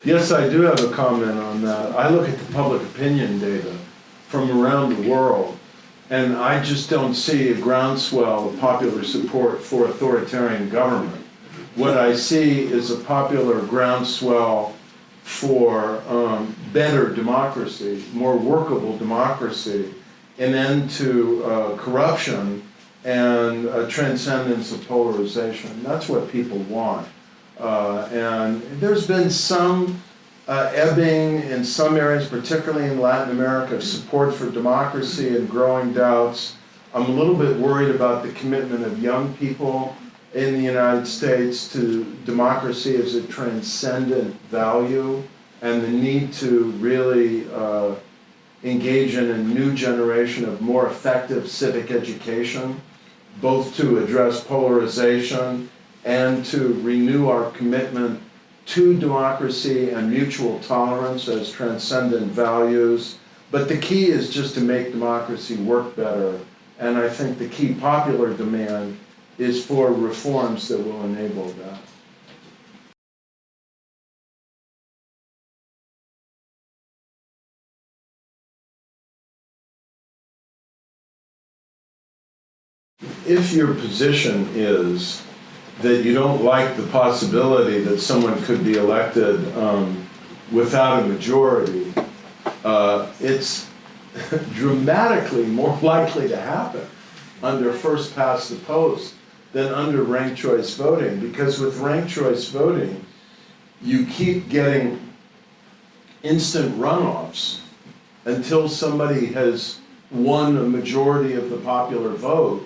Yes, I do have a comment on that. I look at the public opinion data from around the world, and I just don't see a groundswell of popular support for authoritarian government. What I see is a popular groundswell for better democracy, more workable democracy, an end to corruption, and a transcendence of polarization. That's what people want. And there's been some ebbing in some areas, particularly in Latin America, of support for democracy and growing doubts. I'm a little bit worried about the commitment of young people in the United States to democracy as a transcendent value and the need to really engage in a new generation of more effective civic education, both to address polarization and to renew our commitment to democracy and mutual tolerance as transcendent values. But the key is just to make democracy work better. And I think the key popular demand is for reforms that will enable that. If your position is that you don't like the possibility that someone could be elected without a majority, it's dramatically more likely to happen under first past the post than under ranked choice voting, because with ranked choice voting, you keep getting instant runoffs until somebody has won a majority of the popular vote,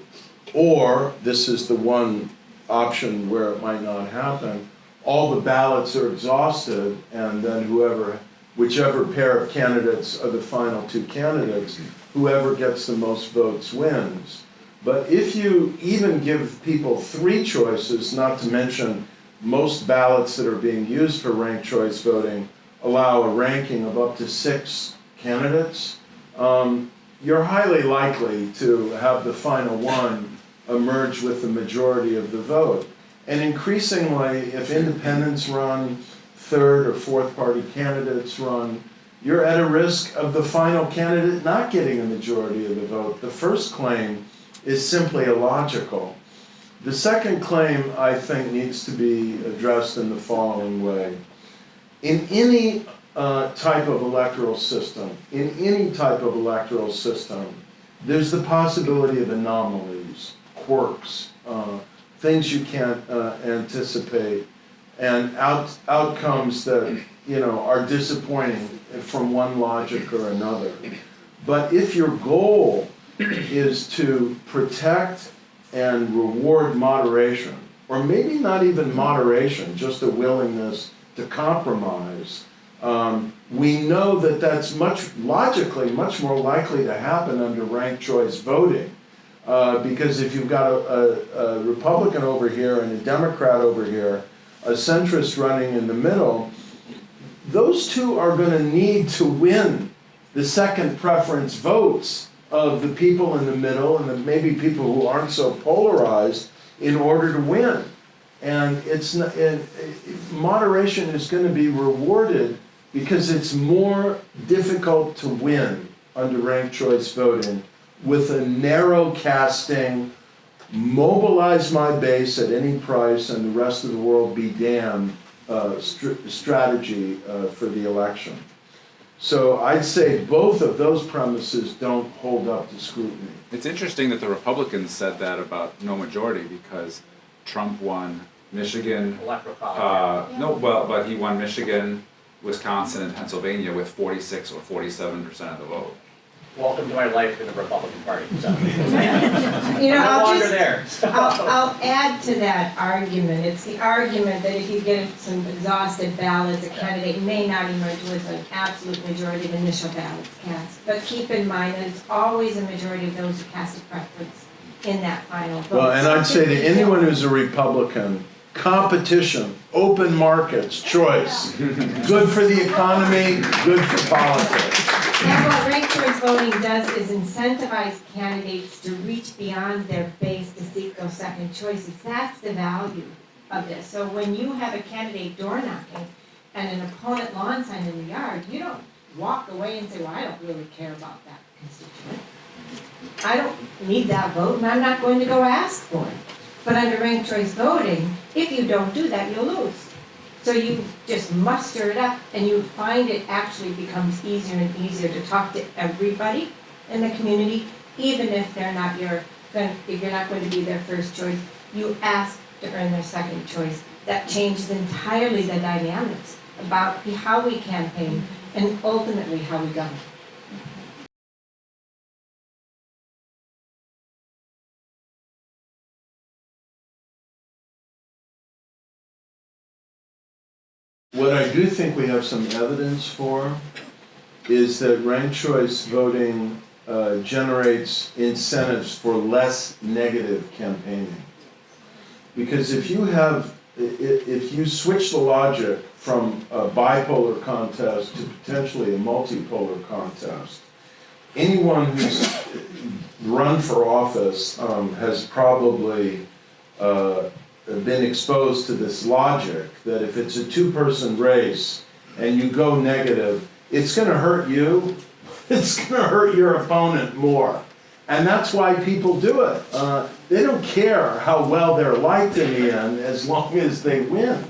or this is the one option where it might not happen, all the ballots are exhausted, and then whichever pair of candidates are the final two candidates, whoever gets the most votes wins. But if you even give people three choices, not to mention most ballots that are being used for ranked choice voting allow a ranking of up to 6 candidates, you're highly likely to have the final one emerge with the majority of the vote. And increasingly, if independents run, third or fourth party candidates run, you're at a risk of the final candidate not getting a majority of the vote. The first claim is simply illogical. The second claim, I think, needs to be addressed in the following way. In any type of electoral system, there's the possibility of anomalies, quirks, things you can't anticipate, and outcomes that are disappointing from one logic or another. But if your goal is to protect and reward moderation, or maybe not even moderation, just a willingness to compromise, we know that that's logically much more likely to happen under ranked choice voting. Because if you've got a Republican over here and a Democrat over here, a centrist running in the middle, those two are going to need to win the second preference votes of the people in the middle and maybe people who aren't so polarized in order to win. And moderation is going to be rewarded because it's more difficult to win under ranked choice voting with a narrow casting, mobilize my base at any price and the rest of the world be damned strategy for the election. So I'd say both of those premises don't hold up to scrutiny. It's interesting that the Republicans said that about no majority because Trump won Michigan. But he won Michigan, Wisconsin, and Pennsylvania with 46 or 47% of the vote. Welcome to my life in the Republican Party. So. I'll add to that argument. It's the argument that if you get some exhausted ballots, a candidate may not emerge with an absolute majority of initial ballots cast. But keep in mind that it's always a majority of those who cast a preference in that final vote. Well, and I'd say to anyone who's a Republican, competition, open markets, choice. Good for the economy, good for politics. And what ranked choice voting does is incentivize candidates to reach beyond their base to seek those second choices. That's the value of this. So when you have a candidate door knocking and an opponent lawn sign in the yard, you don't walk away and say, well, I don't really care about that constituent. I don't need that vote, and I'm not going to go ask for it. But under ranked choice voting, if you don't do that, you'll lose. So you just muster it up, and you find it actually becomes easier and easier to talk to everybody in the community, even if they're not if you're not going to be their first choice. You ask to earn their second choice. That changes entirely the dynamics about how we campaign and ultimately how we govern. What I do think we have some evidence for is that ranked choice voting generates incentives for less negative campaigning. Because if you switch the logic from a bipolar contest to potentially a multipolar contest, anyone who's run for office has probably been exposed to this logic that if it's a two-person race and you go negative, it's going to hurt you, it's going to hurt your opponent more. And that's why people do it. They don't care how well they're liked in the end as long as they win.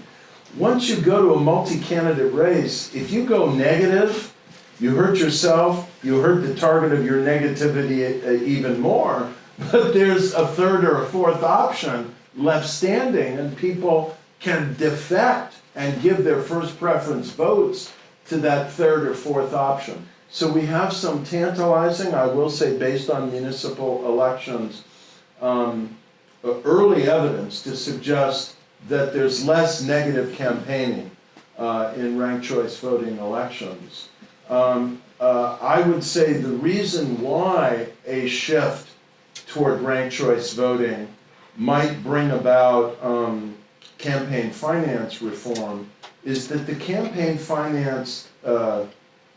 Once you go to a multi-candidate race, if you go negative, you hurt yourself, you hurt the target of your negativity even more, but there's a third or a fourth option left standing, and people can defect and give their first preference votes to that third or fourth option. So we have some tantalizing, I will say, based on municipal elections, early evidence to suggest that there's less negative campaigning in ranked choice voting elections. I would say the reason why a shift toward ranked choice voting might bring about campaign finance reform is that the campaign finance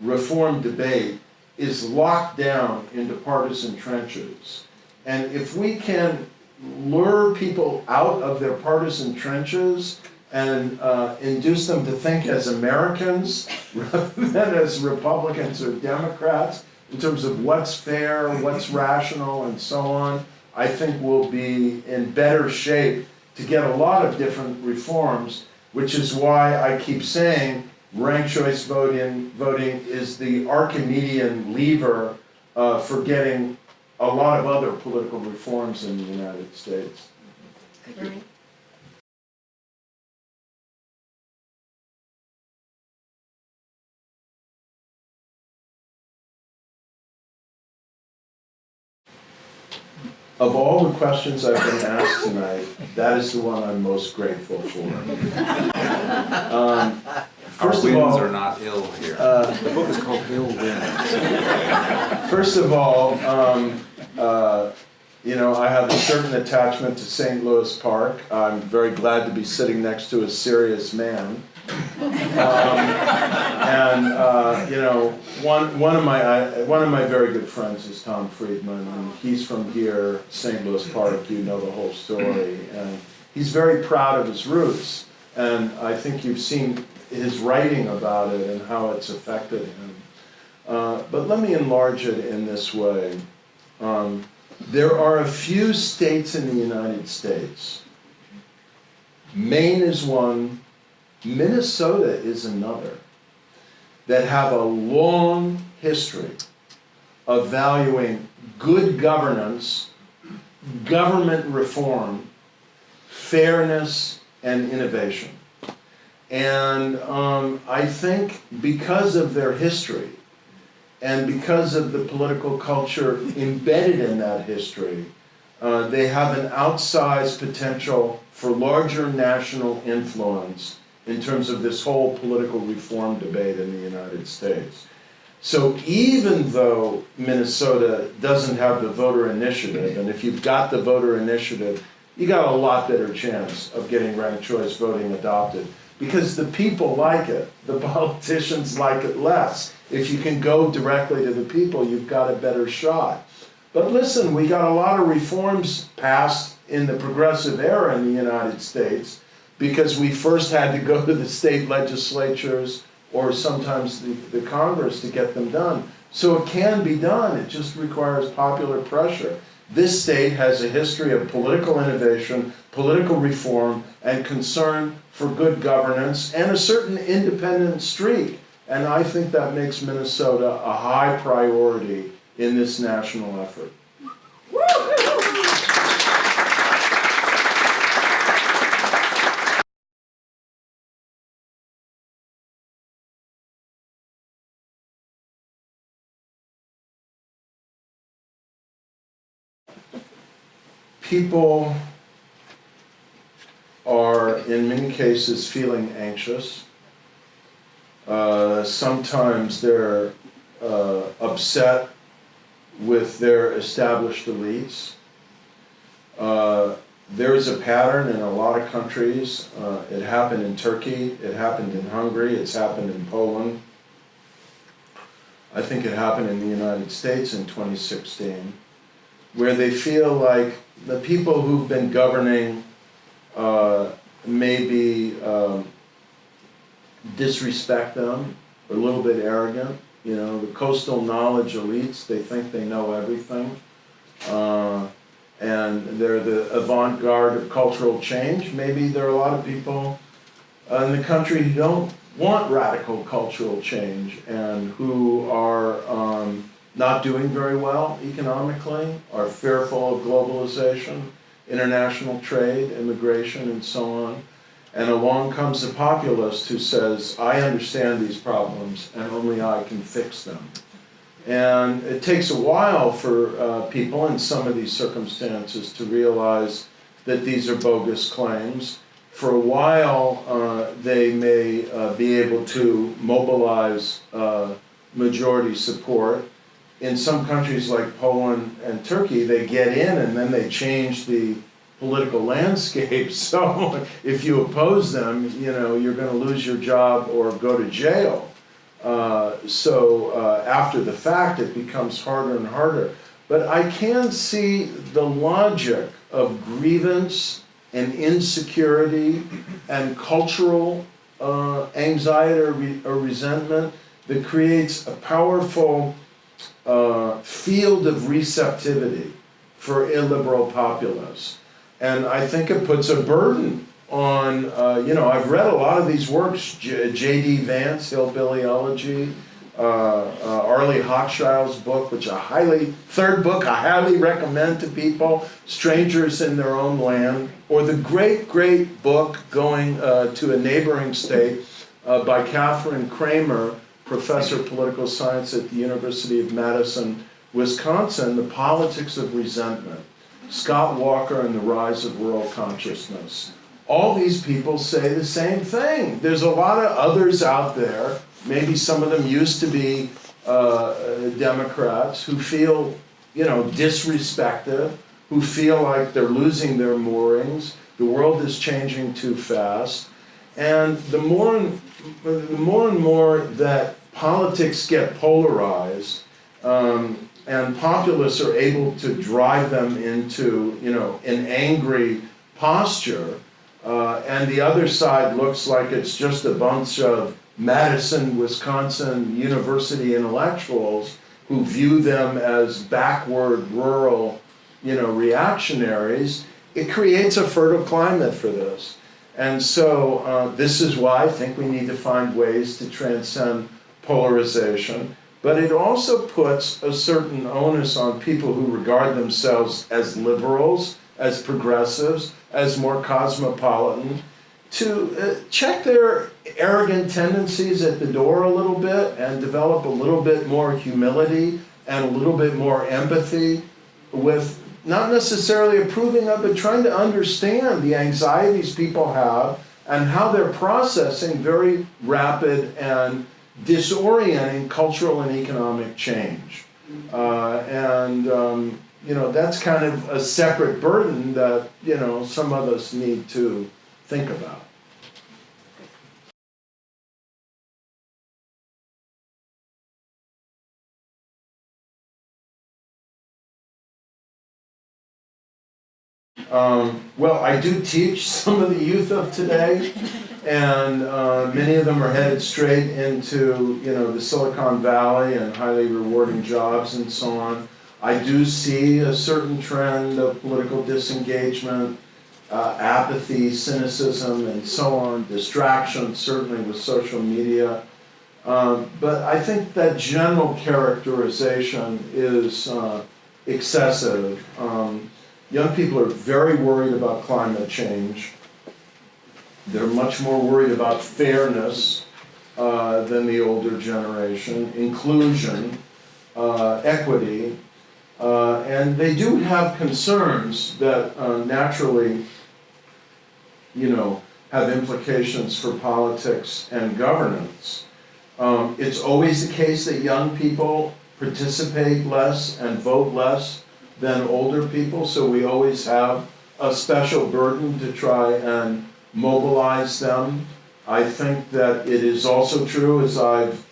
reform debate is locked down into partisan trenches. And if we can lure people out of their partisan trenches and induce them to think as Americans rather than as Republicans or Democrats in terms of what's fair, what's rational, and so on, I think we'll be in better shape to get a lot of different reforms, which is why I keep saying ranked choice voting is the Archimedean lever for getting a lot of other political reforms in the United States. Thank you. Of all the questions I've been asked tonight, that is the one I'm most grateful for. First Our of wins all, are not ill here. The book is called Ill Winds. first of all, I have a certain attachment to St. Louis Park. I'm very glad to be sitting next to a serious man. One of my very good friends is Tom Friedman, and he's from here, St. Louis Park. You know the whole story, and he's very proud of his roots. And I think you've seen his writing about it and how it's affected him. But let me enlarge it in this way. There are a few states in the United States. Maine is one, Minnesota is another, that have a long history of valuing good governance, government reform, fairness, and innovation. And I think because of their history and because of the political culture embedded in that history, they have an outsized potential for larger national influence in terms of this whole political reform debate in the United States. So even though Minnesota doesn't have the voter initiative, and if you've got the voter initiative, you got a lot better chance of getting ranked choice voting adopted, because the people like it, the politicians like it less. If you can go directly to the people, you've got a better shot. But listen, we got a lot of reforms passed in the progressive era in the United States because we first had to go to the state legislatures or sometimes the Congress to get them done. So it can be done, it just requires popular pressure. This state has a history of political innovation, political reform, and concern for good governance, and a certain independent streak. And I think that makes Minnesota a high priority in this national effort. People are, in many cases, feeling anxious. Sometimes they're upset with their established elites. There's a pattern in a lot of countries. It happened in Turkey, it happened in Hungary, it's happened in Poland. I think it happened in the United States in 2016, where they feel like the people who've been governing maybe disrespect them, a little bit arrogant. You know, the coastal knowledge elites, they think they know everything. And they're the avant-garde of cultural change. Maybe there are a lot of people in the country who don't want radical cultural change and who are not doing very well economically, are fearful of globalization, international trade, immigration, and so on. And along comes a populist who says, I understand these problems and only I can fix them. And it takes a while for people in some of these circumstances to realize that these are bogus claims. For a while, they may be able to mobilize majority support. In some countries like Poland and Turkey, they get in and then they change the political landscape. So if you oppose them, you know, you're going to lose your job or go to jail. So after the fact, it becomes harder and harder. But I can see the logic of grievance and insecurity and cultural anxiety or resentment that creates a powerful field of receptivity for illiberal populists. And I think it puts a burden on, you know, I've read a lot of these works, J.D. Vance, Hillbillyology, Arlie Hochschild's book, which third book I highly recommend to people, Strangers in Their Own Land, or the great book Going to a Neighboring State by Catherine Kramer, professor of political science at the University of Madison, Wisconsin, The Politics of Resentment, Scott Walker and the Rise of Rural Consciousness. All these people say the same thing. There's a lot of others out there, maybe some of them used to be Democrats, who feel, you know, disrespected, who feel like they're losing their moorings, the world is changing too fast. And the more and more that politics get polarized, and populists are able to drive them into, you know, an angry posture, and the other side looks like it's just a bunch of Madison, Wisconsin University intellectuals who view them as backward, rural, you know, reactionaries. It creates a fertile climate for this. And so this is why I think we need to find ways to transcend polarization. But it also puts a certain onus on people who regard themselves as liberals, as progressives, as more cosmopolitan, to check their arrogant tendencies at the door a little bit and develop a little bit more humility and a little bit more empathy with not necessarily approving of, but trying to understand the anxieties people have and how they're processing very rapid and disorienting cultural and economic change. You know, that's kind of a separate burden that, you know, some of us need to think about. Well, I do teach some of the youth of today. and many of them are headed straight into, you know, the Silicon Valley and highly rewarding jobs and so on. I do see a certain trend of political disengagement, apathy, cynicism, and so on, distraction, certainly with social media. But I think that general characterization is excessive. Young people are very worried about climate change. They're much more worried about fairness than the older generation, inclusion, equity, and they do have concerns that naturally, you know, have implications for politics and governance. It's always the case that young people participate less and vote less than older people, so we always have a special burden to try and mobilize them. I think that it is also true, as I've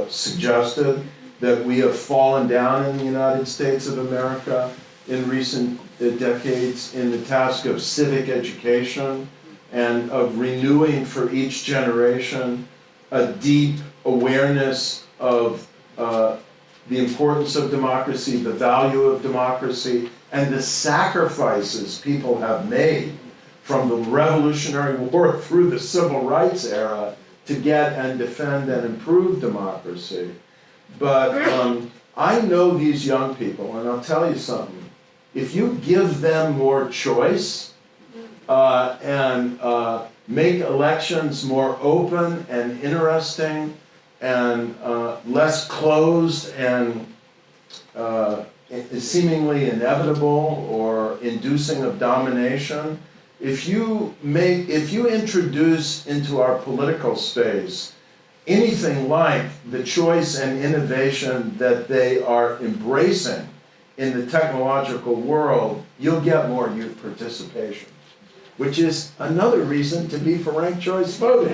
suggested, that we have fallen down in the United States of America in recent decades in the task of civic education and of renewing for each generation a deep awareness of the importance of democracy, the value of democracy, and the sacrifices people have made from the Revolutionary War through the Civil Rights era to get and defend and improve democracy. But I know these young people, and I'll tell you something. If you give them more choice and make elections more open and interesting and less closed and seemingly inevitable or inducing of domination, if you introduce into our political space anything like the choice and innovation that they are embracing in the technological world, you'll get more youth participation, which is another reason to be for ranked choice voting.